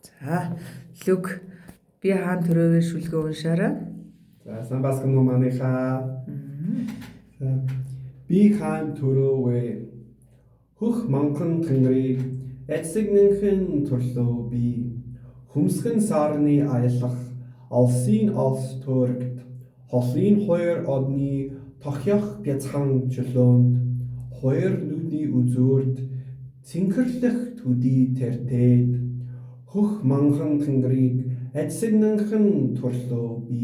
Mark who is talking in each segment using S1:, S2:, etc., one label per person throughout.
S1: За Люк би хаан төрөөвөө шүлгээ уншаарай.
S2: За сайн баскан уу манийхаа. За би хаан төрөөвөө хөх манхан тэнгэрийг эцэгнэнхэн төрлөө би хүмсгэн сарны аялах алсын алс төрөгт холын хоёр одны тохьёох бяцхан чөлөөнд хоёр нүдний үзүүрд цэнхэрлэх төдий тэртээд хөх манхан тэнгэрийг эцэгнэнхэн төрлөө би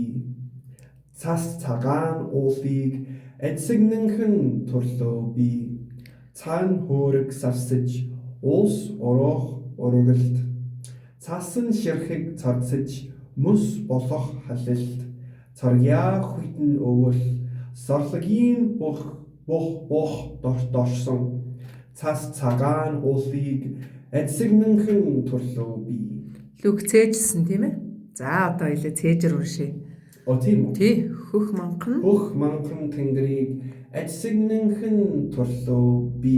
S2: цас цагаан уулыг эцэгнэнхэн төрлөө би цаан хөөрөг савсаж улс орох оргилд цасан ширхэг царцаж мөс болох халилт царьяа хүйтэн өвөл сарлагийн бох дорсон цас цагаан уулыг эцэгнэнхэн төрлөө би.
S1: Люк цээжсэн тийм ээ. За одоо илээ цээжэр уншия.
S2: Тийм үү?
S1: Тий, хөх манхан
S2: тэнгэрийг эцэгнэнхэн төрлөө би.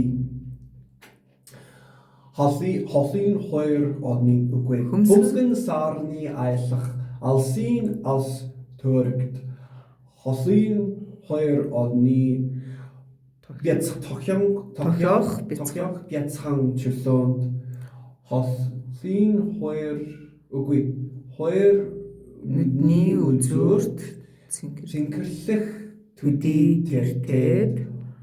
S2: Холын хоёр одны үгүй. Хүмсгэн сарны аялах алсын алс төрөгт холын хоёр одны тохьёох бяцхан чөлөөнд холын хоёр
S1: нүдний үзүүрт
S2: цэнхэрлэх төдий тэртээд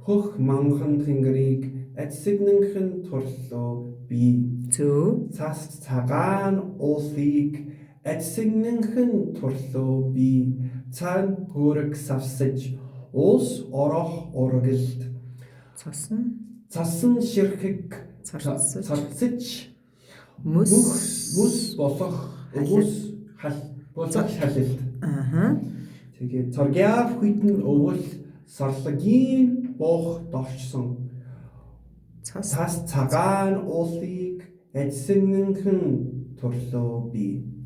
S2: хөх манхан тэнгэрийг эцэгнэнхэн төрлөө би.
S1: Зөө
S2: Цас цагаан уулыг эцэгнэнхэн төрлөө би. Цаан хөөрөг савсаж улс орох оргилд цасан ширхэг царцаж мөс болох халилт. Тэгээд царьяа хүйтэн өвөл сарлагийн бох дорсон цас цагаан уулыг эцэгнэнхэн төрлөө би.